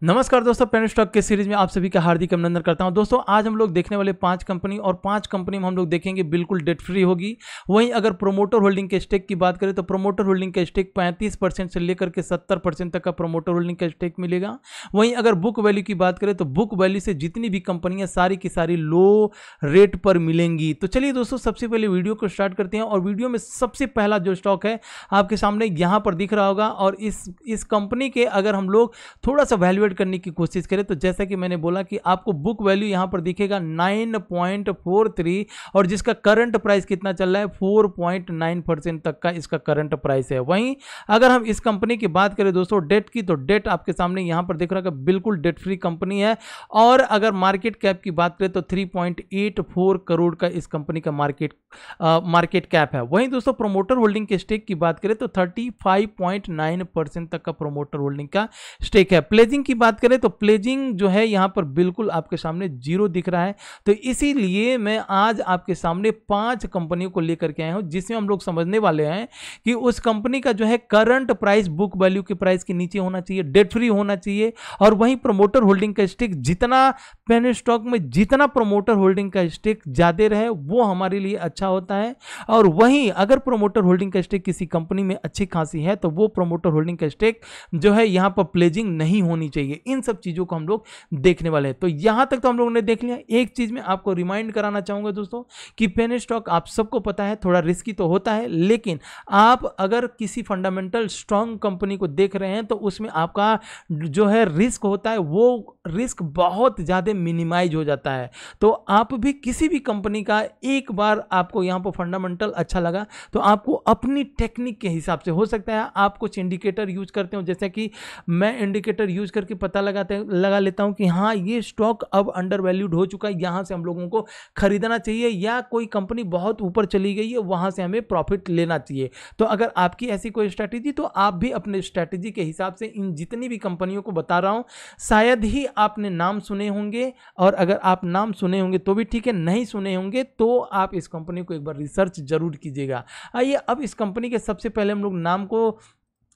नमस्कार दोस्तों, penny stock के सीरीज में आप सभी का हार्दिक अभिनंदन करता हूं। दोस्तों आज हम लोग देखने वाले 5 कंपनी और 5 कंपनी में हम लोग देखेंगे बिल्कुल डेट फ्री होगी। वहीं अगर प्रोमोटर होल्डिंग के स्टेक की बात करें तो प्रोमोटर होल्डिंग का स्टेक 35% से लेकर के 70% तक का प्रोमोटर होल्डिंग का स्टेक मिलेगा। वहीं अगर बुक वैल्यू की बात करें तो बुक वैल्यू से जितनी भी कंपनियां सारी की सारी लो रेट पर मिलेंगी। तो चलिए दोस्तों, सबसे पहले वीडियो को स्टार्ट करते हैं और वीडियो में सबसे पहला जो स्टॉक है आपके सामने यहां पर दिख रहा होगा। और इस कंपनी के अगर हम लोग थोड़ा सा वैल्यूएट करने की कोशिश करें तो जैसा कि मैंने बोला कि आपको बुक वैल्यू यहां पर दिखेगा 9.43 और जिसका करंट प्राइस कितना चल रहा है 4.9% तक का इसका करंट प्राइस है। वहीं अगर हम इस कंपनी की बात करें दोस्तों डेट की, तो डेट आपके सामने यहां पर दिख रहा है बिल्कुल डेट फ्री कंपनी है। और अगर मार्केट कैप की बात करें तो 3.84 करोड़ का इस कंपनी का मार्केट कैप है। वहीं दोस्तों प्रोमोटर होल्डिंग के स्टेक की बात करें तो 35.9% तक का प्रोमोटर होल्डिंग का स्टेक है। प्लेजिंग की बात करें तो प्लेजिंग जो है यहां पर बिल्कुल आपके सामने जीरो दिख रहा है। तो इसीलिए मैं आज आपके सामने 5 कंपनियों को लेकर के आया हूं जिसमें हम लोग समझने वाले हैं कि उस कंपनी का जो है करंट प्राइस बुक वैल्यू के प्राइस के नीचे होना चाहिए, डेट फ्री होना चाहिए। और वहीं प्रमोटर होल्डिंग का स्टेक जितना पेनी स्टॉक में जितना प्रमोटर होल्डिंग का स्टेक ज्यादा रहे वो हमारे लिए अच्छा होता है। और वहीं अगर प्रमोटर होल्डिंग का स्टेक किसी कंपनी में अच्छी खासी है तो वो प्रमोटर होल्डिंग का स्टेक जो है यहां पर प्लेजिंग नहीं होनी चाहिए। इन सब चीजों को हम लोग देखने वाले हैं। तो यहां तक तो हम लोगों ने देख लिया। एक चीज में आपको रिमाइंड कराना चाहूंगा दोस्तों कि पेनी स्टॉक आप सबको पता है थोड़ा रिस्की तो होता है, लेकिन आप अगर किसी फंडामेंटल स्ट्रांग कंपनी को देख रहे हैं तो उसमें आपका जो है रिस्क होता है वो रिस्क बहुत ज्यादा मिनिमाइज हो जाता है। तो आप भी किसी भी कंपनी का एक बार आपको यहां पर फंडामेंटल अच्छा लगा तो आपको अपनी टेक्निक के हिसाब से, हो सकता है आप कुछ इंडिकेटर यूज करते हो, जैसे कि मैं इंडिकेटर यूज करके पता लगा लेता हूं कि हाँ ये स्टॉक अब अंडर वैल्यूड हो चुका है, यहां से हम लोगों को खरीदना चाहिए, या कोई कंपनी बहुत ऊपर चली गई है वहां से हमें प्रॉफिट लेना चाहिए। तो अगर आपकी ऐसी कोई स्ट्रैटेजी तो आप भी अपने स्ट्रैटेजी के हिसाब से इन जितनी भी कंपनियों को बता रहा हूं शायद ही आपने नाम सुने होंगे, और अगर आप नाम सुने होंगे तो भी ठीक है, नहीं सुने होंगे तो आप इस कंपनी को एक बार रिसर्च जरूर कीजिएगा। आइए अब इस कंपनी के सबसे पहले हम लोग नाम को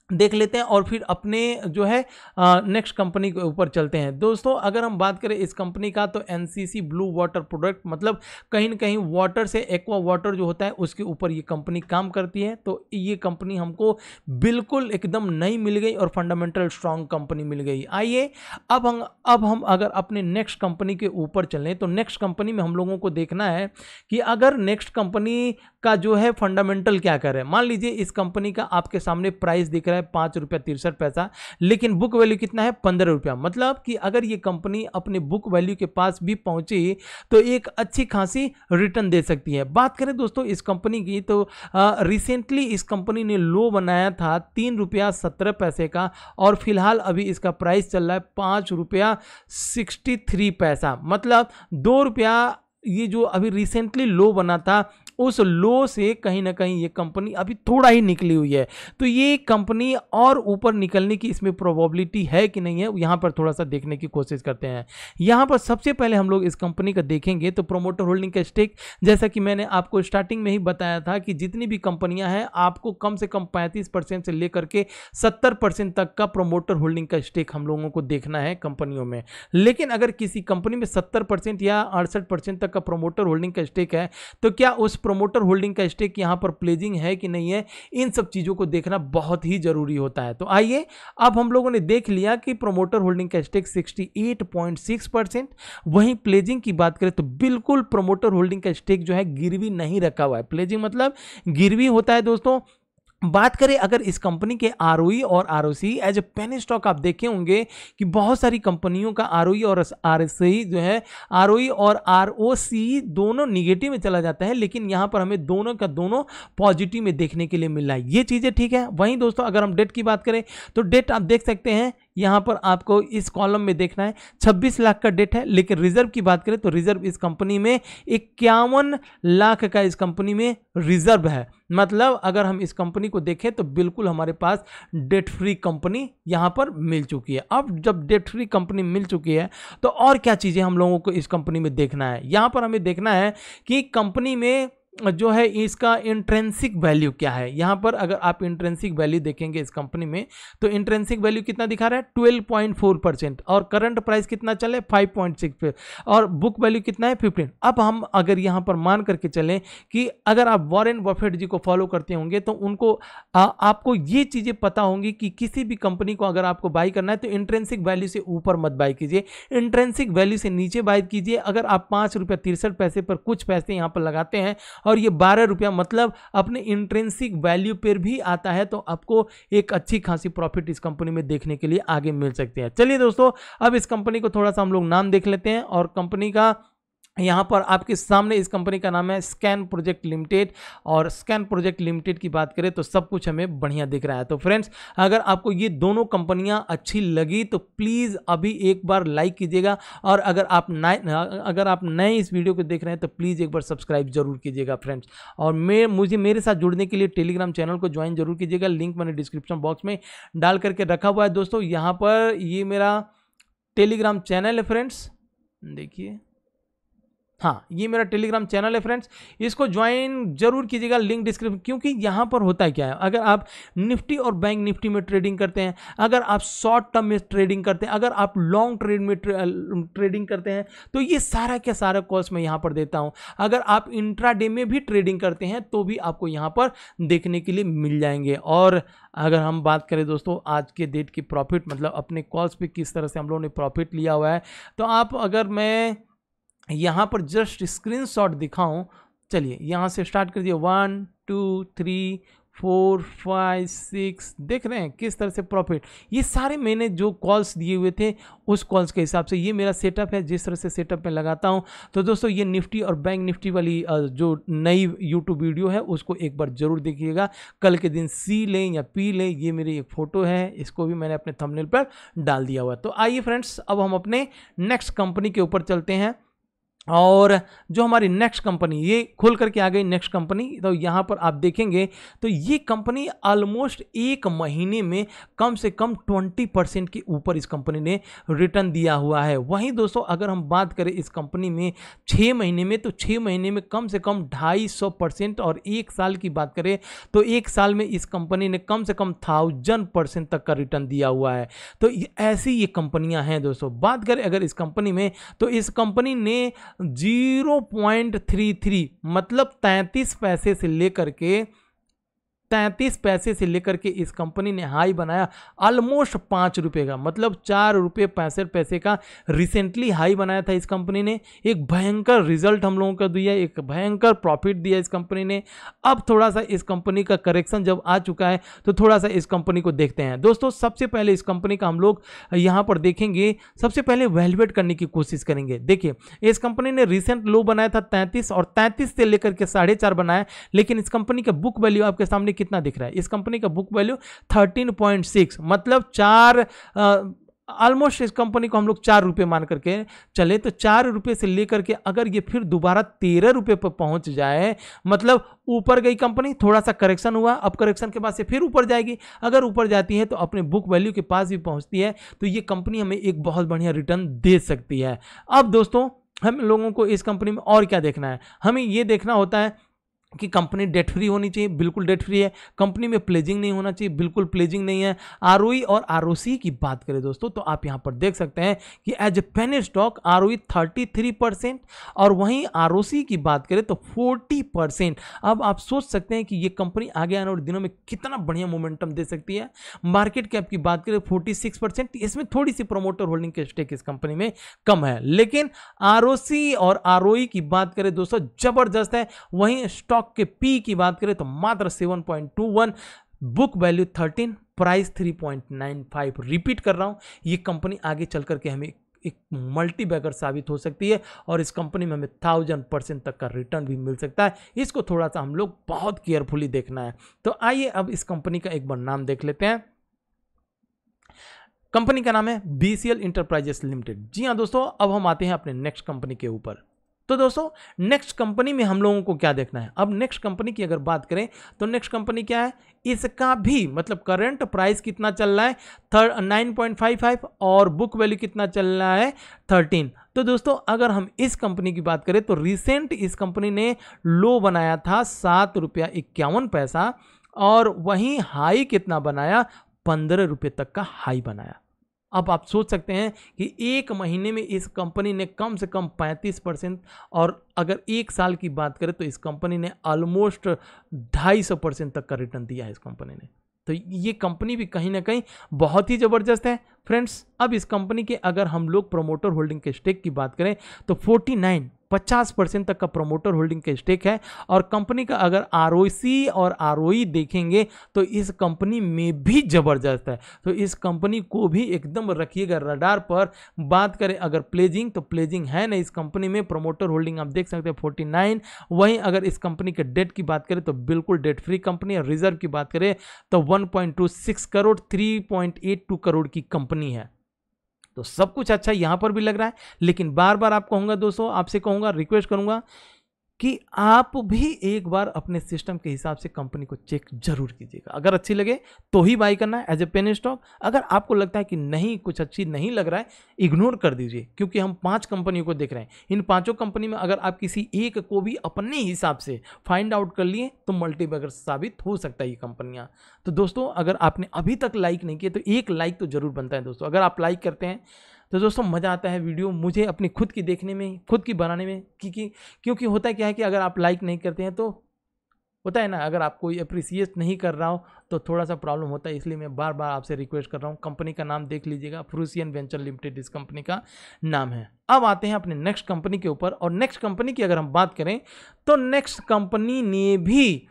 देख लेते हैं और फिर अपने जो है नेक्स्ट कंपनी के ऊपर चलते हैं। दोस्तों अगर हम बात करें इस कंपनी का तो एनसीसी ब्लू वाटर प्रोडक्ट, मतलब कहीं ना कहीं वाटर से एक्वा वाटर जो होता है उसके ऊपर ये कंपनी काम करती है। तो ये कंपनी हमको बिल्कुल एकदम नई मिल गई और फंडामेंटल स्ट्रांग कंपनी मिल गई। आइए अब हम अगर अपने नेक्स्ट कंपनी के ऊपर चलें तो नेक्स्ट कंपनी में हम लोगों को देखना है कि अगर नेक्स्ट कंपनी का जो है फंडामेंटल क्या करे। मान लीजिए इस कंपनी का आपके सामने प्राइस दिख रहा है 5 रुपया 63 पैसा, लेकिन बुक वैल्यू कितना है 15 रुपया। मतलब कि अगर ये कंपनी अपने बुक वैल्यू के पास भी पहुंची तो एक अच्छी खासी रिटर्न दे सकती है। बात करें दोस्तों इस कंपनी की तो रिसेंटली इस कंपनी ने लो बनाया था 3 रुपया 17 पैसे का, और फिलहाल अभी इसका प्राइस चल रहा है 5 रुपया 63 पैसा। मतलब 2 रुपया ये जो अभी रिसेंटली लो बना था उस लो से कहीं ना कहीं ये कंपनी अभी थोड़ा ही निकली हुई है। तो ये कंपनी और ऊपर निकलने की इसमें प्रोबेबिलिटी है कि नहीं है, यहां पर थोड़ा सा देखने की कोशिश करते हैं। यहां पर सबसे पहले हम लोग इस कंपनी का देखेंगे तो प्रोमोटर होल्डिंग का स्टेक, जैसा कि मैंने आपको स्टार्टिंग में ही बताया था कि जितनी भी कंपनियां हैं आपको कम से कम 35% से लेकर के 70% तक का प्रोमोटर होल्डिंग का स्टेक हम लोगों को देखना है कंपनियों में। लेकिन अगर किसी कंपनी में 70% या 68% तक का प्रोमोटर होल्डिंग का स्टेक है तो क्या उस प्रोमोटर होल्डिंग का स्टेक यहां पर प्लेजिंग है कि नहीं है, इन सब चीजों को देखना बहुत ही जरूरी होता है। तो आइए अब हम लोगों ने देख लिया कि प्रोमोटर होल्डिंग का स्टेक 68.6%। वहीं प्लेजिंग की बात करें तो बिल्कुल प्रोमोटर होल्डिंग का स्टेक जो है गिरवी नहीं रखा हुआ है। प्लेजिंग मतलब गिरवी होता है दोस्तों। बात करें अगर इस कंपनी के आरओई और ROC, as a penny stock आप देखे होंगे कि बहुत सारी कंपनियों का आरओई और आरओसी जो है, आरओई और आरओसी दोनों निगेटिव में चला जाता है, लेकिन यहां पर हमें दोनों का दोनों पॉजिटिव में देखने के लिए मिल रहा है। ये चीजें ठीक है। वहीं दोस्तों अगर हम डेट की बात करें तो डेट आप देख सकते हैं यहां पर आपको इस कॉलम में देखना है 26 लाख का डेट है, लेकिन रिजर्व की बात करें तो रिजर्व इस कंपनी में 51 लाख का इस कंपनी में रिजर्व है। मतलब अगर हम इस कंपनी को देखें तो बिल्कुल हमारे पास डेट फ्री कंपनी यहां पर मिल चुकी है। अब जब डेट फ्री कंपनी मिल चुकी है तो और क्या चीजें हम लोगों को इस कंपनी में देखना है। यहां पर हमें देखना है कि कंपनी में जो है इसका इंट्रेंसिक वैल्यू क्या है। यहाँ पर अगर आप इंट्रेंसिक वैल्यू देखेंगे इस कंपनी में तो इंट्रेंसिक वैल्यू कितना दिखा रहा है 12.4% और करंट प्राइस कितना चले 5.6 पे और बुक वैल्यू कितना है 15। अब हम अगर यहाँ पर मान करके चलें कि अगर आप वॉरेन बफेट जी को फॉलो करते होंगे तो उनको आपको ये चीज़ें पता होंगी कि किसी भी कंपनी को अगर आपको बाई करना है तो इंट्रेंसिक वैल्यू से ऊपर मत बाई कीजिए, इंट्रेंसिक वैल्यू से नीचे बाई कीजिए। अगर आप 5 रुपये 63 पैसे पर कुछ पैसे यहाँ पर लगाते हैं और ये 12 रुपया मतलब अपने इंट्रेंसिक वैल्यू पर भी आता है तो आपको एक अच्छी खासी प्रॉफिट इस कंपनी में देखने के लिए आगे मिल सकती है। चलिए दोस्तों, अब इस कंपनी को थोड़ा सा हम लोग नाम देख लेते हैं और कंपनी का यहाँ पर आपके सामने इस कंपनी का नाम है स्कैन प्रोजेक्ट लिमिटेड और स्कैन प्रोजेक्ट लिमिटेड की बात करें तो सब कुछ हमें बढ़िया दिख रहा है। तो फ्रेंड्स, अगर आपको ये दोनों कंपनियां अच्छी लगी तो प्लीज़ अभी एक बार लाइक कीजिएगा और अगर आप नए इस वीडियो को देख रहे हैं तो प्लीज़ एक बार सब्सक्राइब जरूर कीजिएगा फ्रेंड्स। और मेरे साथ जुड़ने के लिए टेलीग्राम चैनल को ज्वाइन जरूर कीजिएगा, लिंक मैंने डिस्क्रिप्शन बॉक्स में डाल करके रखा हुआ है। दोस्तों, यहाँ पर ये मेरा टेलीग्राम चैनल है फ्रेंड्स, देखिए, हाँ ये मेरा टेलीग्राम चैनल है फ्रेंड्स, इसको ज्वाइन जरूर कीजिएगा, लिंक डिस्क्रिप्शन। क्योंकि यहाँ पर होता है क्या है, अगर आप निफ्टी और बैंक निफ्टी में ट्रेडिंग करते हैं, अगर आप शॉर्ट टर्म में ट्रेडिंग करते हैं, अगर आप लॉन्ग ट्रेड में ट्रेडिंग करते हैं तो ये सारा क्या सारा कोर्स मैं यहाँ पर देता हूँ। अगर आप इंट्राडे में भी ट्रेडिंग करते हैं तो भी आपको यहाँ पर देखने के लिए मिल जाएंगे। और अगर हम बात करें दोस्तों आज के डेट की प्रॉफिट, मतलब अपने कॉल्स पे किस तरह से हम लोगों ने प्रॉफिट लिया हुआ है, तो आप अगर मैं यहाँ पर जस्ट स्क्रीनशॉट दिखाऊं, चलिए यहाँ से स्टार्ट कर दिए 1 2 3 4 5 6, देख रहे हैं किस तरह से प्रॉफिट। ये सारे मैंने जो कॉल्स दिए हुए थे उस कॉल्स के हिसाब से ये मेरा सेटअप है, जिस तरह से सेटअप में लगाता हूँ। तो दोस्तों, ये निफ्टी और बैंक निफ्टी वाली जो नई यूट्यूब वीडियो है उसको एक बार जरूर देखिएगा। कल के दिन सी लें या पी लें, ये मेरी एक फ़ोटो है, इसको भी मैंने अपने थंबनेल पर डाल दिया हुआ। तो आइए फ्रेंड्स, अब हम अपने नेक्स्ट कंपनी के ऊपर चलते हैं। और जो हमारी नेक्स्ट कंपनी, ये खुल करके आ गई नेक्स्ट कंपनी, तो यहाँ पर आप देखेंगे तो ये कंपनी ऑलमोस्ट एक महीने में कम से कम 20% के ऊपर इस कंपनी ने रिटर्न दिया हुआ है। वहीं दोस्तों, अगर हम बात करें इस कंपनी में 6 महीने में, तो 6 महीने में कम से कम 250% और एक साल की बात करें तो एक साल में इस कंपनी ने कम से कम 1000% तक का रिटर्न दिया हुआ है। तो ऐसी ये कंपनियां हैं दोस्तों। बात करें अगर इस कंपनी में, तो इस कंपनी ने 0.33 मतलब 33 पैसे से लेकर के इस कंपनी ने हाई बनाया ऑलमोस्ट 5 रुपए का, मतलब 4 रुपये 65 पैसे का रिसेंटली हाई बनाया था इस कंपनी ने। एक भयंकर रिजल्ट हम लोगों को दिया, एक भयंकर प्रॉफिट दिया इस कंपनी ने। अब थोड़ा सा इस कंपनी का करेक्शन जब आ चुका है तो थोड़ा सा इस कंपनी को देखते हैं। दोस्तों, सबसे पहले इस कंपनी का हम लोग यहाँ पर देखेंगे, सबसे पहले वैल्यूएट करने की कोशिश करेंगे। देखिए, इस कंपनी ने रिसेंट लो बनाया था 33 और 33 से लेकर के 4.5 बनाया, लेकिन इस कंपनी का बुक वैल्यू आपके सामने कितना दिख रहा है, इस कंपनी का बुक वैल्यू 13.6 मतलब 4 ऑलमोस्ट इस कंपनी को हम लोग 4 रुपये मान करके चले तो 4 रुपये से लेकर के अगर ये फिर दोबारा 13 रुपये पर पहुंच जाए, मतलब ऊपर गई कंपनी, थोड़ा सा करेक्शन हुआ, अब करेक्शन के बाद से फिर ऊपर जाएगी, अगर ऊपर जाती है तो अपने बुक वैल्यू के पास भी पहुंचती है तो ये कंपनी हमें एक बहुत बढ़िया रिटर्न दे सकती है। अब दोस्तों, हम लोगों को इस कंपनी में और क्या देखना है, हमें ये देखना होता है कि कंपनी डेट फ्री होनी चाहिए, बिल्कुल डेट फ्री है। कंपनी में प्लेजिंग नहीं होना चाहिए, बिल्कुल प्लेजिंग नहीं है। आरओई और आरओसी की बात करें दोस्तों तो आप यहां पर देख सकते हैं कि as a penny stock ROE 33% और वहीं आरओसी की बात करें तो 40%। अब आप सोच सकते हैं कि ये कंपनी आगे आने वाले दिनों में कितना बढ़िया मोमेंटम दे सकती है। मार्केट कैप की बात करें 46%, इसमें थोड़ी सी प्रोमोटर होल्डिंग के स्टेक इस कंपनी में कम है, लेकिन आरओसी और आरओई की बात करें दोस्तों जबरदस्त है। वहीं स्टॉक के पी की बात करें तो मात्र 7.21, बुक वैल्यू 13, प्राइस 3.95। रिपीट कर रहा हूं, ये कंपनी आगे चल करके हमें एक मल्टी बैगर साबित हो सकती है और इस कंपनी में हमें 1000% तक का रिटर्न भी मिल सकता है। इसको थोड़ा सा हम लोग बहुत केयरफुली देखना है। तो आइए अब इस कंपनी का एक बार नाम देख लेते हैं। कंपनी का नाम है BCL इंटरप्राइजेस लिमिटेड। जी हाँ दोस्तों, अब हम आते हैं अपने नेक्स्ट कंपनी के ऊपर। तो दोस्तों नेक्स्ट कंपनी में हम लोगों को क्या देखना है? अब नेक्स्ट कंपनी की अगर बात करें तो नेक्स्ट कंपनी क्या है, इसका भी मतलब करंट प्राइस कितना चल रहा है 9.55 और बुक वैल्यू कितना चल रहा है 13। तो दोस्तों अगर हम इस कंपनी की बात करें तो रिसेंट इस कंपनी ने लो बनाया था 7 रुपया 51 पैसा और वहीं हाई कितना बनाया 15 रुपये तक का हाई बनाया। अब आप सोच सकते हैं कि एक महीने में इस कंपनी ने कम से कम 35% और अगर एक साल की बात करें तो इस कंपनी ने ऑलमोस्ट 250% तक का रिटर्न दिया है इस कंपनी ने। तो ये कंपनी भी कहीं ना कहीं बहुत ही ज़बरदस्त है फ्रेंड्स। अब इस कंपनी के अगर हम लोग प्रोमोटर होल्डिंग के स्टेक की बात करें तो 50% तक का प्रोमोटर होल्डिंग का स्टेक है और कंपनी का अगर आरओसी और आरओई देखेंगे तो इस कंपनी में भी ज़बरदस्त है। तो इस कंपनी को भी एकदम रखिएगा रडार पर। बात करें अगर प्लेजिंग तो प्लेजिंग है ना इस कंपनी में, प्रोमोटर होल्डिंग आप देख सकते हैं 49। वहीं अगर इस कंपनी के डेट की बात करें तो बिल्कुल डेट फ्री कंपनी है। रिजर्व की बात करें तो 1.26 करोड़ 3.82 करोड़ की कंपनी है। तो सब कुछ अच्छा यहां पर भी लग रहा है, लेकिन बार बार आप कहूंगा दोस्तों, आपसे कहूंगा, रिक्वेस्ट करूंगा कि आप भी एक बार अपने सिस्टम के हिसाब से कंपनी को चेक जरूर कीजिएगा। अगर अच्छी लगे तो ही बाई करना है एज ए पेनी स्टॉक। अगर आपको लगता है कि नहीं कुछ अच्छी नहीं लग रहा है, इग्नोर कर दीजिए, क्योंकि हम 5 कंपनियों को देख रहे हैं। इन 5 कंपनी में अगर आप किसी एक को भी अपने हिसाब से फाइंड आउट कर लिए तो मल्टीबैगर साबित हो सकता है ये कंपनियां। तो दोस्तों अगर आपने अभी तक लाइक नहीं किया तो एक लाइक तो जरूर बनता है दोस्तों। अगर आप लाइक करते हैं तो दोस्तों मज़ा आता है वीडियो मुझे अपनी खुद की देखने में, खुद की बनाने में, क्योंकि होता क्या है कि अगर आप लाइक नहीं करते हैं तो होता है ना, अगर आप कोई अप्रिसिएट नहीं कर रहा हो तो थोड़ा सा प्रॉब्लम होता है। इसलिए मैं बार बार आपसे रिक्वेस्ट कर रहा हूँ। कंपनी का नाम देख लीजिएगा, फ्रूसियन वेंचर लिमिटेड इस कंपनी का नाम है। अब आते हैं अपने नेक्स्ट कंपनी के ऊपर, और नेक्स्ट कंपनी की अगर हम बात करें तो नेक्स्ट कंपनी ने भी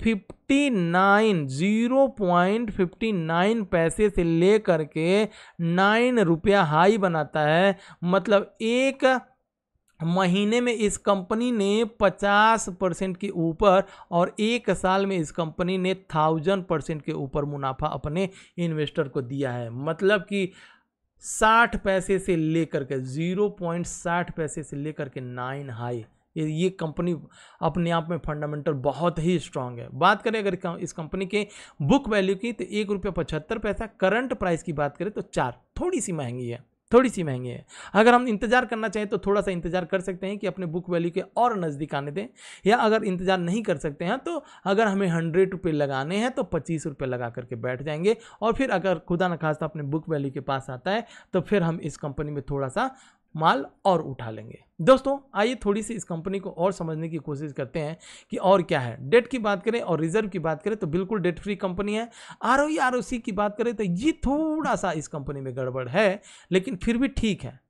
0.59 पैसे से लेकर के 9 रुपया हाई बनाता है। मतलब एक महीने में इस कंपनी ने 50% के ऊपर और एक साल में इस कंपनी ने 1000% के ऊपर मुनाफा अपने इन्वेस्टर को दिया है। मतलब कि 60 पैसे से लेकर के 0.60 पैसे से लेकर के 9 हाई, ये कंपनी अपने आप में फंडामेंटल बहुत ही स्ट्रांग है। बात करें अगर इस कंपनी के बुक वैल्यू की तो 1 रुपया 75 पैसा। करंट प्राइस की बात करें तो 4, थोड़ी सी महंगी है। अगर हम इंतजार करना चाहें तो थोड़ा सा इंतजार कर सकते हैं कि अपने बुक वैल्यू के और नज़दीक आने दें, या अगर इंतजार नहीं कर सकते हैं तो अगर हमें 100 रुपये लगाने हैं तो 25 रुपये लगा करके बैठ जाएंगे। और फिर अगर खुदा न खास्ता अपने बुक वैल्यू के पास आता है तो फिर हम इस कंपनी में थोड़ा सा माल और उठा लेंगे। दोस्तों आइए थोड़ी सी इस कंपनी को और समझने की कोशिश करते हैं कि और क्या है। डेट की बात करें और रिजर्व की बात करें तो बिल्कुल डेट फ्री कंपनी है। आरओई आरओसी की बात करें तो ये थोड़ा सा इस कंपनी में गड़बड़ है, लेकिन फिर भी ठीक है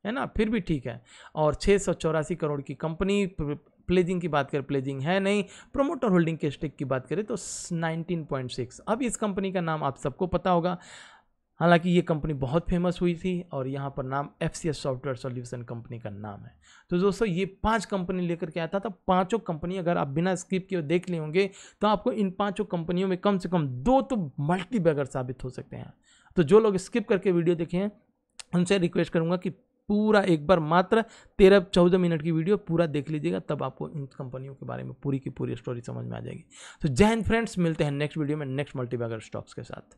ना, फिर भी ठीक है। और 684 करोड़ की कंपनी। प्लेजिंग की बात करें, प्लेजिंग है नहीं। प्रोमोटर होल्डिंग के स्टेक की बात करें तो 19.6। अब इस कंपनी का नाम आप सबको पता होगा, हालांकि ये कंपनी बहुत फेमस हुई थी और यहाँ पर नाम FCS सॉफ्टवेयर सॉल्यूशन कंपनी का नाम है। तो दोस्तों ये 5 कंपनी लेकर के आया था। तो 5 कंपनी अगर आप बिना स्किप किए देख लिए होंगे तो आपको इन 5 कंपनियों में कम से कम 2 तो मल्टी बैगर साबित हो सकते हैं। तो जो लोग स्किप करके वीडियो देखे हैं उनसे रिक्वेस्ट करूँगा कि पूरा एक बार मात्र 13-14 मिनट की वीडियो पूरा देख लीजिएगा, तब आपको इन कंपनियों के बारे में पूरी की पूरी स्टोरी समझ में आ जाएगी। तो जय हिंद फ्रेंड्स, मिलते हैं नेक्स्ट वीडियो में नेक्स्ट मल्टीबैगर स्टॉक्स के साथ।